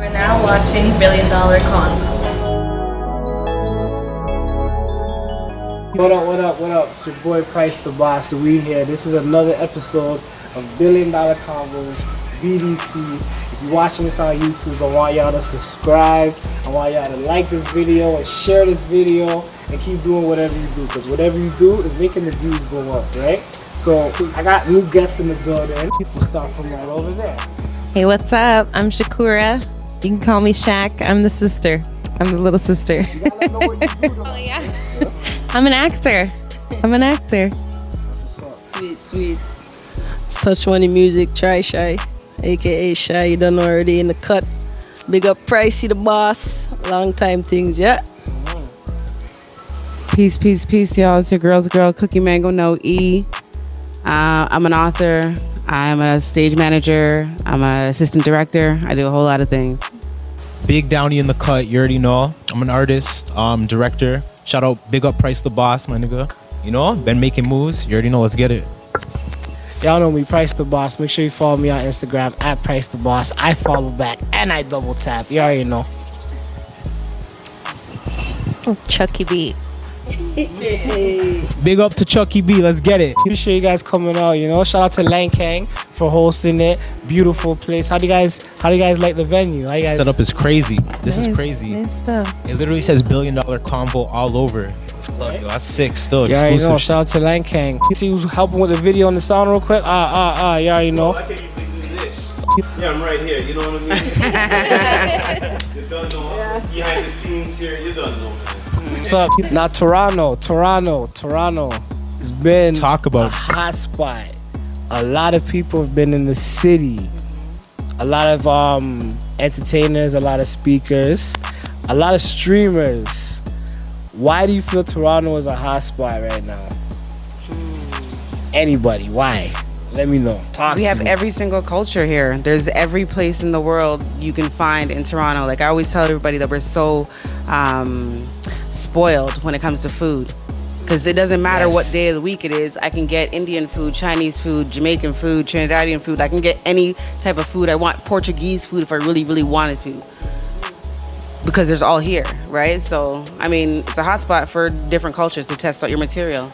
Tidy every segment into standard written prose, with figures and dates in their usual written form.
We're now watching $1 Billion Convos. What up? It's your boy Price the Boss, and we here. This is another episode of $1 Billion Convos, BDC. If you're watching this on YouTube, I want y'all to subscribe. I want y'all to like this video and share this video and keep doing whatever you do, because whatever you do is making the views go up, right? So I got new guests in the building. We'll start from right over there. Hey, what's up? I'm Shakura. You can call me Shaq. I'm the sister. I'm the little sister. You gotta let know what you do. Oh, yeah. I'm an actor. Sweet. It's Touch Money Music, Try Shy, aka Shy. You don't know already in the cut. Big up Pricey the Boss. Long time things, yeah. Peace, y'all. It's your girl's girl, Cookie Mango No E. I'm an author. I'm a stage manager. I'm an assistant director. I do a whole lot of things. Big Downey in the cut, you already know. I'm an artist, director. Shout out, big up Price the Boss, my nigga. You know, been making moves. You already know, let's get it. Y'all know me, Price the Boss. Make sure you follow me on Instagram at Price the Boss. I follow back and I double tap. You already know. Chucky B. Big up to Chucky B, let's get it. Appreciate you guys coming out, you know. Shout out to Lang Kang for hosting it. Beautiful place. How do you guys like the venue? How you guys? Setup is crazy. This is crazy. Nice stuff. It literally says $1 Billion Convo all over this club, yo. That's sick, still You already know. exclusive. Shout out to Lang Kang. See who's helping with the video and the sound real quick? You already know. I can usually do this. Yeah, I'm right here. You know what I mean? You don't know. Behind the scenes here, you don't know, man. What's up? Now Toronto. It's been Talk about a hot spot. A lot of people have been in the city. A lot of entertainers, a lot of speakers, a lot of streamers. Why do you feel Toronto is a hot spot right now? Anybody? Why? Let me know. We have every single culture here. There's every place in the world you can find in Toronto. Like I always tell everybody that we're so spoiled when it comes to food. Because it doesn't matter what day of the week it is. I can get Indian food, Chinese food, Jamaican food, Trinidadian food. I can get any type of food I want. Portuguese food if I really, really wanted to. Because there's all here, right? So, I mean, it's a hot spot for different cultures to test out your material.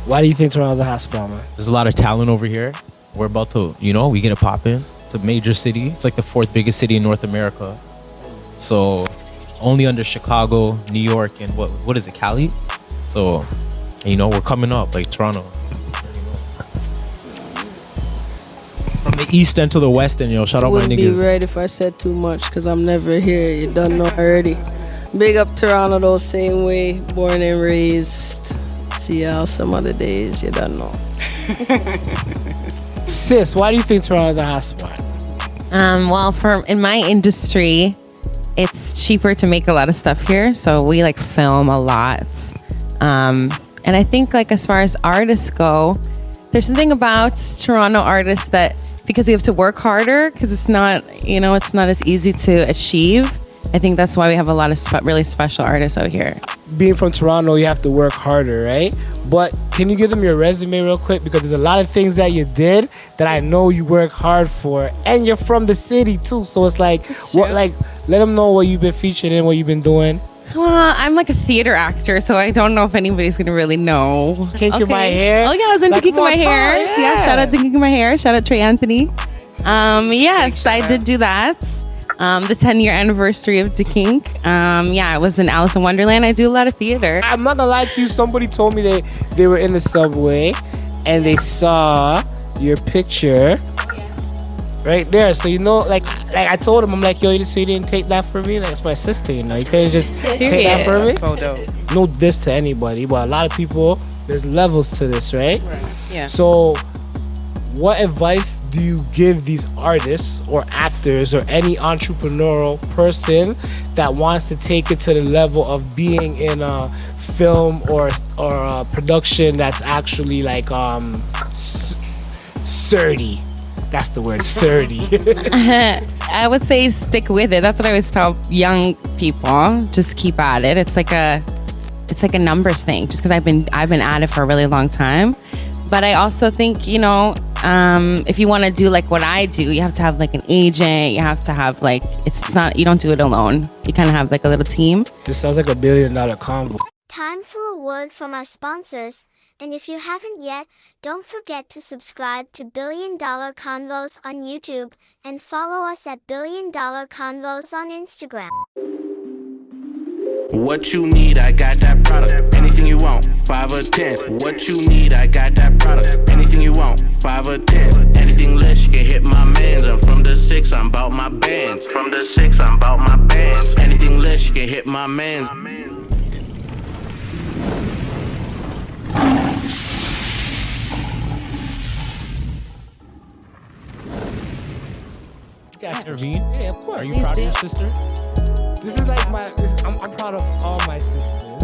Why do you think Toronto's a hot spot, man? there's a lot of talent over here. We're about to, we gonna pop in. It's a major city. It's like the 4th biggest city in North America. So only under Chicago, New York, and what is it, Cali? So, we're coming up like Toronto. From the east end to the west end, shout out my Wouldn't niggas. be right if I said too much, because I'm never here. You don't know already. Big up Toronto though, same way. Born and raised. See y'all some other days. You don't know. Sis, why do you think Toronto's a hot spot? Well, in my industry, it's cheaper to make a lot of stuff here, so we film a lot. And I think as far as artists go, there's something about Toronto artists that because we have to work harder, because it's not as easy to achieve. I think that's why we have a lot of really special artists out here. Being from Toronto, you have to work harder, right? But can you give them your resume real quick? Because there's a lot of things that you did that I know you work hard for, and you're from the city too. So it's let them know what you've been featured in, what you've been doing. Well, I'm a theater actor, so I don't know if anybody's gonna really know. Kinking my hair. Oh yeah, I was into kinking my hair. Yeah, shout out to kinking my hair. Shout out Trey Anthony. Yes, I did do that. The 10-year anniversary of the kink. I was in Alice in Wonderland. I do a lot of theater. I'm not gonna lie to you. Somebody told me they were in the subway and they saw your picture right there. So I told him, I'm like, yo, so you didn't take that for me? It's my sister, You couldn't just take that for me? So dope. No diss to anybody, but a lot of people, there's levels to this, right? Yeah. So what advice do you give these artists or actors or any entrepreneurial person that wants to take it to the level of being in a film or a production that's actually surdy? That's the word, surdy. I would say stick with it. That's what I always tell young people. Just keep at it. It's like a numbers thing. Just because I've been at it for a really long time. But I also think, if you want to do like what I do, you have to have like an agent. You have to have like, it's not, you don't do it alone. You kind of have like a little team. This sounds like $1 billion combo. Time for a word from our sponsors. And if you haven't yet, don't forget to subscribe to $1 Billion Convos on YouTube and follow us at $1 Billion Convos on Instagram. What you need, I got that product. Anything you want, 5 or 10. What you need, I got that product. Anything you want, 5 or 10. Anything less, you can hit my mans. I'm from the 6, I'm about my bands. From the 6, I'm about my bands. Anything less, you can hit my mans. Intervene. Yeah, of course. Are you proud of your sister? This is like I'm proud of all my sisters.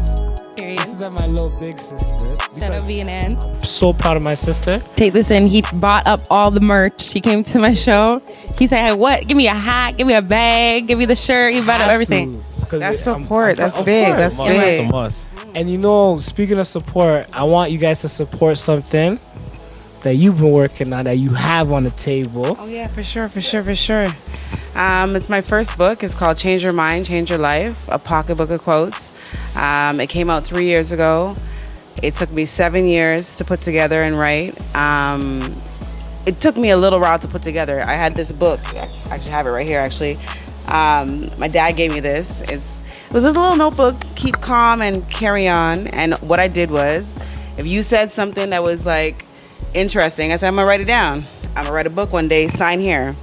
Period. This is like my little big sister. Shout out V&N. I'm so proud of my sister. Take this in. He bought up all the merch. He came to my show. He said, hey, what? Give me a hat. Give me a bag. Give me the shirt. He bought up everything. That's support. That's big. That's That's big. a must. And you know, speaking of support, I want you guys to support something that you've been working on, that you have on the table. Oh yeah, for sure. It's my first book. It's called Change Your Mind, Change Your Life, a pocketbook of quotes. It came out 3 years ago. It took me 7 years to put together and write. It took me a little while to put together. I had this book. I actually have it right here, actually. My dad gave me this. It was a little notebook, keep calm and carry on. And what I did was, if you said something that was like interesting, I said, I'm gonna write it down. I'm gonna write a book one day, sign here.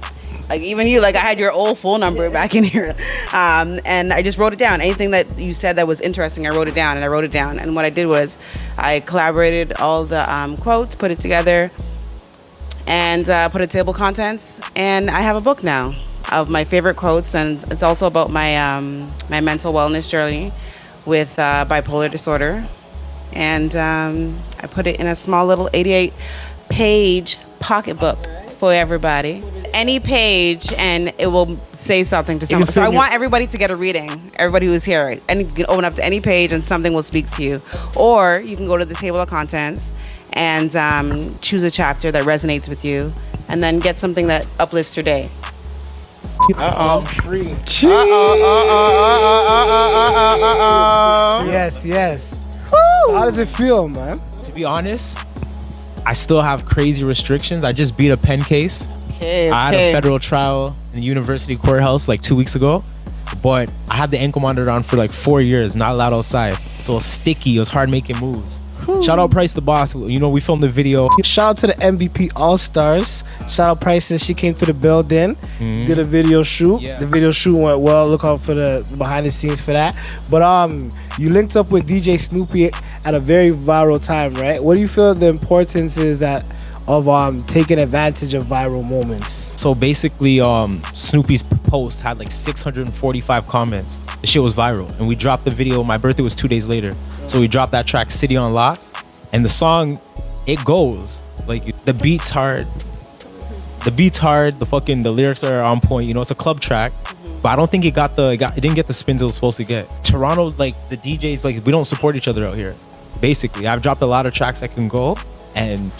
Like even you, like I had your old phone number back in here. And I just wrote it down. Anything that you said that was interesting, I wrote it down. And what I did was I collaborated all the quotes, put it together, and put a table of contents. And I have a book now of my favorite quotes. And it's also about my, my mental wellness journey with bipolar disorder. And I put it in a small little 88-page pocketbook for everybody. Any page, and it will say something to someone. So I want everybody to get a reading, everybody who's here. And you can open up to any page and something will speak to you. Or you can go to the table of contents and choose a chapter that resonates with you and then get something that uplifts your day. Free. Yes. So how does it feel, man? To be honest, I still have crazy restrictions. I just beat a pen case. Okay. I had a federal trial in the university courthouse like 2 weeks ago, but I had the ankle monitor on for like 4 years, not allowed outside. So it was sticky. It was hard making moves. Shout out Price the Boss. You know, we filmed the video. Shout out to the MVP All-Stars. Shout out Price. She came to the building, did a video shoot. Yeah. The video shoot went well. Look out for the behind the scenes for that. But you linked up with DJ Snoopy at a very viral time, right? What do you feel the importance is of taking advantage of viral moments? So basically, Snoopy's post had like 645 comments. The shit was viral, and we dropped the video. My birthday was 2 days later, so we dropped that track, City on Lock, and the song, it goes like the beat's hard. The lyrics are on point. You know, it's a club track, but I don't think it didn't get the spins it was supposed to get. Toronto, like the DJs, like we don't support each other out here. Basically, I've dropped a lot of tracks that can go, and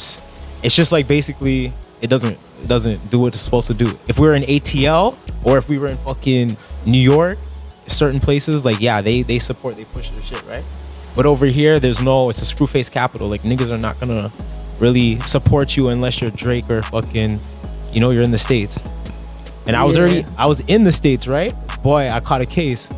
it's just like basically it doesn't do what it's supposed to do. If we were in ATL or if we were in fucking New York, certain places, like yeah, they support, they push their shit, right? But over here, it's a screwface capital. Like niggas are not gonna really support you unless you're Drake or fucking, you know, you're in the States. And I was in the States, right? Boy, I caught a case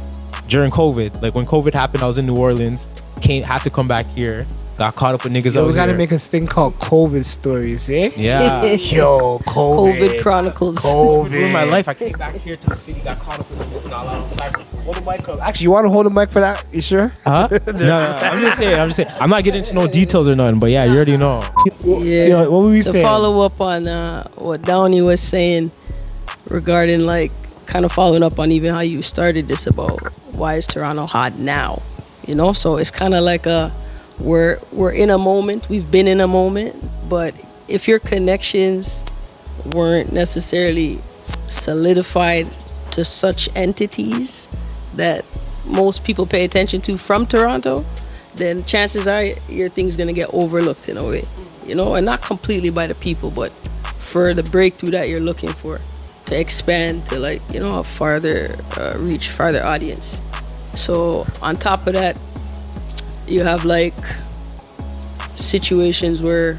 during COVID. Like when COVID happened, I was in New Orleans, had to come back here. Got caught up with niggas over here. We gotta make a thing called COVID stories, eh? Yeah. Yo, COVID Chronicles. Ruined my life. I came back here to the city, got caught up with niggas, not allowed outside. Hold the mic up. Actually, you want to hold the mic for that? You sure? Huh? No. I'm just saying. I'm not getting into no details or nothing, but yeah, you already know. Yeah. What were we To saying? follow up on what Downey was saying regarding like kind of following up on even how you started this about why is Toronto hot now? You know, so it's kind of like we're in a moment, we've been in a moment, but if your connections weren't necessarily solidified to such entities that most people pay attention to from Toronto, then chances are your thing's gonna get overlooked in a way, you know, and not completely by the people, but for the breakthrough that you're looking for, to expand to like, you know, a farther reach, farther audience. So on top of that, you have like situations where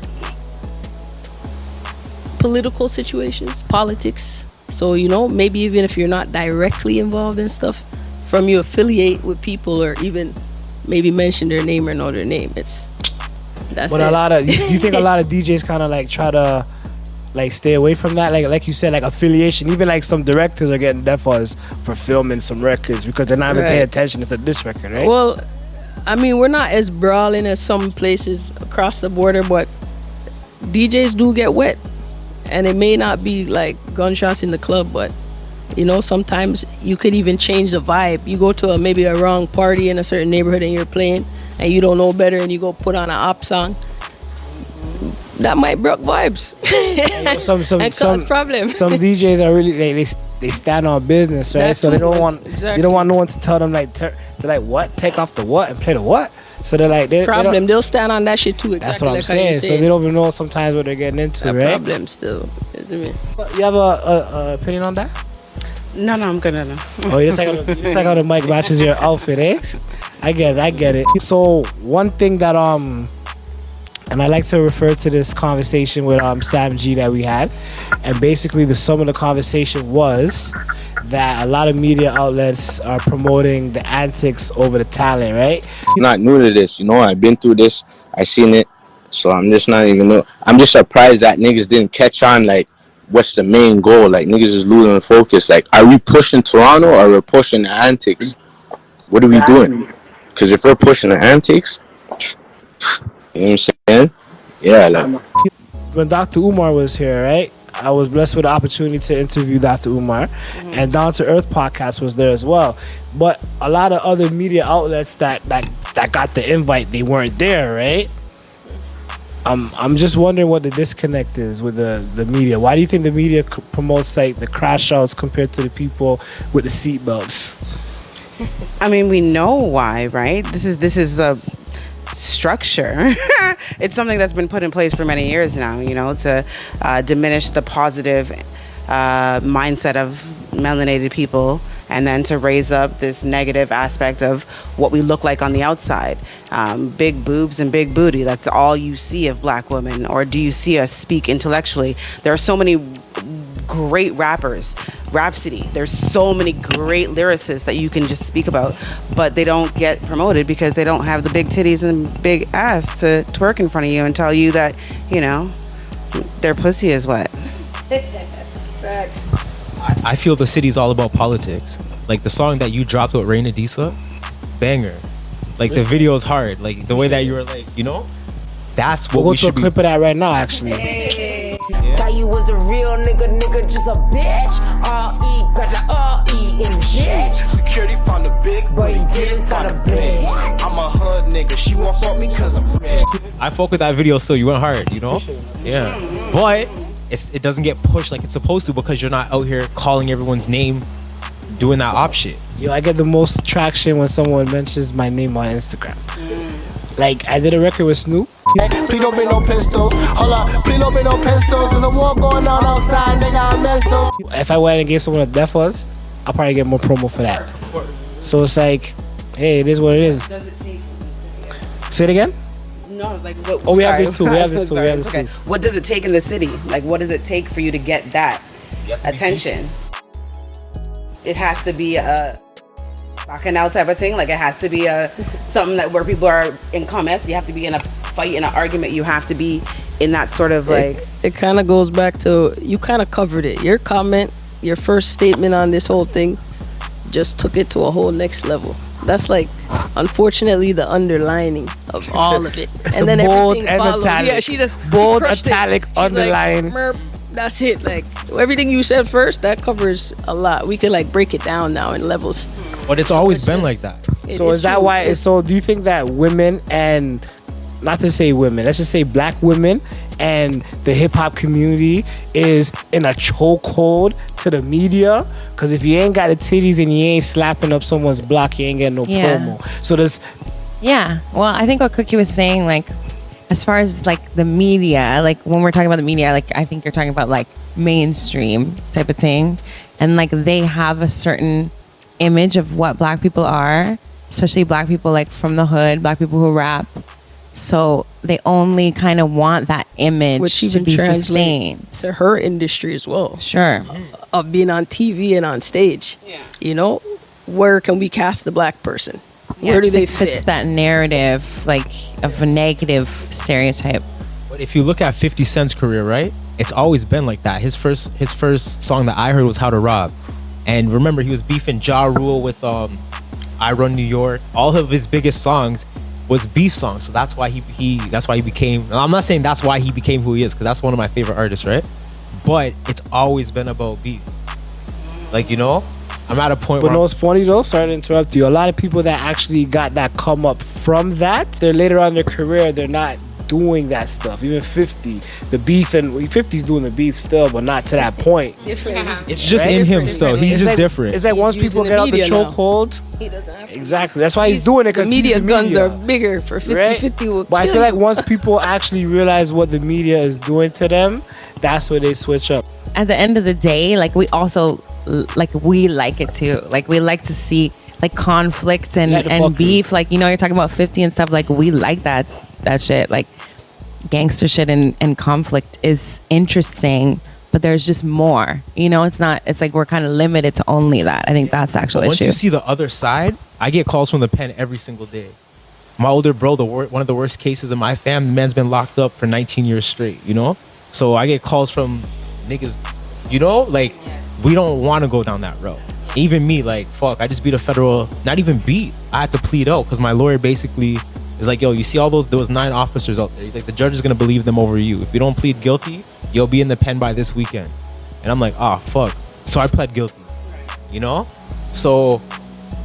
political situations, politics. So, you know, maybe even if you're not directly involved in stuff, from you affiliate with people or even maybe mention their name or know their name, that's but it. a lot of you think a lot of DJs kind of like try to like stay away from that, like you said, like affiliation. Even like some directors are getting death for filming some records because they're not even paying attention to this record, right? Well, I mean, we're not as brawling as some places across the border, but DJs do get wet, and it may not be like gunshots in the club, but you know, sometimes you could even change the vibe. You go to maybe a wrong party in a certain neighborhood and you're playing and you don't know better and you go put on an op song. That might break vibes and cause problems. Some DJs are really they stand on business, right? That's so they don't want exactly. they don't want no one to tell them like they're like what, take off the what and play the what. So they're like they'll stand on that shit too. Exactly. That's what I'm like saying. So they don't even know sometimes what they're getting into, that right? problem still. You have a opinion on that? No, I'm gonna know. Oh, just like how the mic matches your outfit, eh? I get it. So one thing that and I like to refer to this conversation with Sam G that we had, and basically the sum of the conversation was that a lot of media outlets are promoting the antics over the talent, right? I'm not new to this, you know. I've been through this. I seen it, so I'm just not even know. I'm just surprised that niggas didn't catch on. Like, what's the main goal? Like, niggas is losing focus. Like, are we pushing Toronto or are we pushing the antics? What are we doing? Because if we're pushing the antics, you know what I'm saying? Yeah, like. When Dr. Umar was here, right? I was blessed with the opportunity to interview Dr. Umar, and Down to Earth podcast was there as well. But a lot of other media outlets that got the invite, they weren't there, right? I'm just wondering what the disconnect is with the media. Why do you think the media promotes like the crash outs compared to the people with the seatbelts? I mean, we know why, right? This is a structure. It's something that's been put in place for many years now, you know, to diminish the positive mindset of melanated people, and then to raise up this negative aspect of what we look like on the outside. Big boobs and big booty, that's all you see of black women. Or do you see us speak intellectually? There are so many great rappers, Rhapsody, there's so many great lyricists that you can just speak about, but they don't get promoted because they don't have the big titties and big ass to twerk in front of you and tell you that, you know, their pussy is wet. Facts. I feel the city's all about politics. Like the song that you dropped with Raina Disa, banger. Like the video is hard. Like the way that you were like, you know, that's what we'll we should be. We'll go to a clip of that right now, actually. Thought you was a real nigga, just a bitch. R.E. got the R.E. in the bitch. Security found a big boy, you didn't find a bitch. I'm a hood nigga, she won't fuck me cause I'm rich. I fuck with that video still. You went hard, you know? Yeah. But it doesn't get pushed like it's supposed to because you're not out here calling everyone's name doing that op shit. Yo, I get the most traction when someone mentions my name on Instagram. Like, I did a record with Snoop. Please don't bring no pistols. Hold up, please don't bring no pistols. There's a war going on outside, nigga. I miss those. If I went and gave someone a death was, I'll probably get more promo for that. So it's like, hey, it is what it is. What does it take in the city? Say it again? No, like what? We have this too. We have this too. We have this too. What does it take in the city? Like, what does it take for you to get that attention? It has to be a bacchanal type of thing. Like, it has to be a something that where people are in comments. You have to be in a fight, in an argument. You have to be in that sort of like. It kind of goes back to, you kind of covered it. Your comment, your first statement on this whole thing, just took it to a whole next level. That's like, unfortunately, the underlining of all of it, and then bold everything and follows. italic. Yeah, she just bold, crushed italic, She's underline. Like, that's it. Like, everything you said first, that covers a lot. We could like break it down now in levels. But it's always been like that. So is that why? So do you think that women, and not to say women, let's just say black women and the hip hop community is in a chokehold to the media? Because if you ain't got the titties and you ain't slapping up someone's block, you ain't getting no promo. So there's. Yeah. Well, I think what Cooki was saying, like, as far as like the media, like when we're talking about the media, like I think you're talking about like mainstream type of thing, and like they have a certain image of what black people are, especially black people like from the hood, black people who rap. So they only kind of want that image which to even be translates sustained to her industry as well. Sure. Of being on TV and on stage. You know, where can we cast the black person? Yeah, Where do just, they like, fits fit? that narrative like of a negative stereotype. But if you look at 50 Cent's career, right, it's always been like that. His first song that I heard was How to Rob. And remember, he was beefing Ja Rule with I Run New York. All of his biggest songs was beef songs. So that's why he became, and I'm not saying that's why he became who he is, because that's one of my favorite artists, right? But it's always been about beef. Like, you know, I'm at a point But where no, it's funny though, sorry to interrupt you. A lot of people that actually got that come up from that, they're later on in their career, they're not doing that stuff. Even 50, the beef, and 50's doing the beef still, but not to that point. it's just in him, so he's It's just like, different. It's like once people get out the chokehold, He doesn't have to. exactly. That's why he's doing it, The because media guns are bigger for 50-50 right? will But I kill feel like you. once people actually realize what the media is doing to them, that's where they switch up. At the end of the day, like we also like we like it too. Like we like to see like conflict and Let the fuck beef. Like, you know, you're talking about 50 and stuff. Like we like that shit. Like gangster shit and conflict is interesting, but there's just more. You know, it's like we're kind of limited to only that. I think that's the actual Once issue. you see the other side, I get calls from the pen every single day. My older bro, one of the worst cases in my fam, the man's been locked up for 19 years straight, you know? So I get calls from niggas, you know? Like, we don't want to go down that road. Even me, like, fuck, I just beat a federal, not even beat. I had to plead out because my lawyer basically is like, yo, you see all those 9 officers out there? He's like, the judge is going to believe them over you. If you don't plead guilty, you'll be in the pen by this weekend. And I'm like, oh, fuck. So I pled guilty, you know? So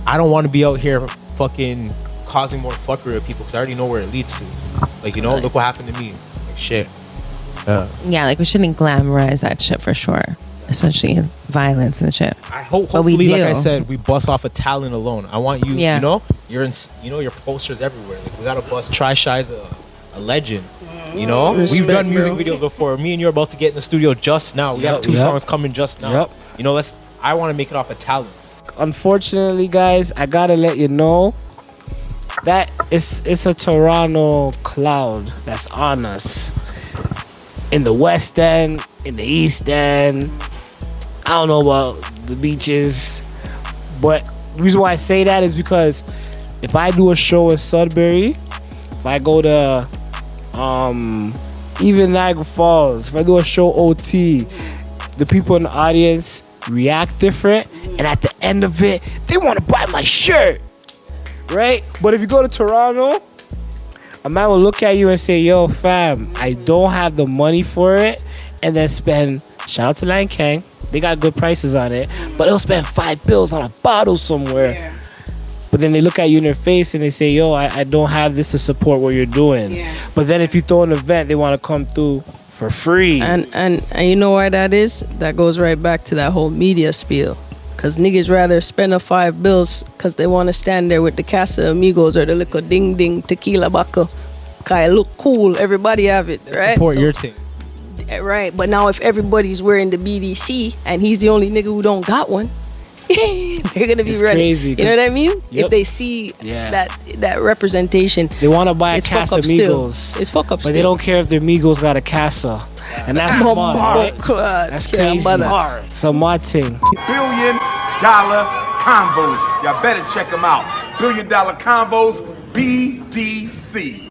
I don't want to be out here fucking causing more fuckery with people because I already know where it leads to. Like, you know, look what happened to me. Like, shit. Yeah, like we shouldn't glamorize that shit for sure, especially violence and shit. I hope, But we hopefully, like I do. said, we bust off a talent alone. I want you, Yeah. you know, your posters everywhere. Like, we gotta bust. Try Shy's a legend. You know, Respect, we've done music bro. videos before. Me and you are about to get in the studio just now. We have 2 songs coming just now. Yep. You know, I want to make it off a talent. Unfortunately, guys, I gotta let you know that it's a Toronto cloud that's on us. In the West End, in the East End, I don't know about the beaches, but the reason why I say that is because if I do a show in Sudbury, if I go to even Niagara Falls, if I do a show OT, the people in the audience react different, and at the end of it, they want to buy my shirt, right? But if you go to Toronto, a man will look at you and say, yo, fam, I don't have the money for it, and then spend, shout out to Lion King, they got good prices on it, but they'll spend $5 on a bottle somewhere. But then they look at you in their face and they say, yo, I don't have this to support what you're doing. But then if you throw an event, they want to come through for free. And you know why that is? That goes right back to that whole media spiel. Because niggas rather spend the $5 because they want to stand there with the Casa Amigos or the little ding ding tequila bottle. Because it look cool. Everybody have it, right? Support your team. Right. But now if everybody's wearing the BDC and he's the only nigga who don't got one, they're going to be It's ready. crazy, You know what I mean? Yep. If they see Yeah. that representation. They want to buy a It's fuck Casa up still. Migos. It's fuck up But still. they don't care if their Migos got a Casa. And that's Oh, smart, my right? God. That's Yeah, crazy. brother. It's a smart thing. $1 billion Convos. Y'all better check them out. $1 billion Convos, BDC.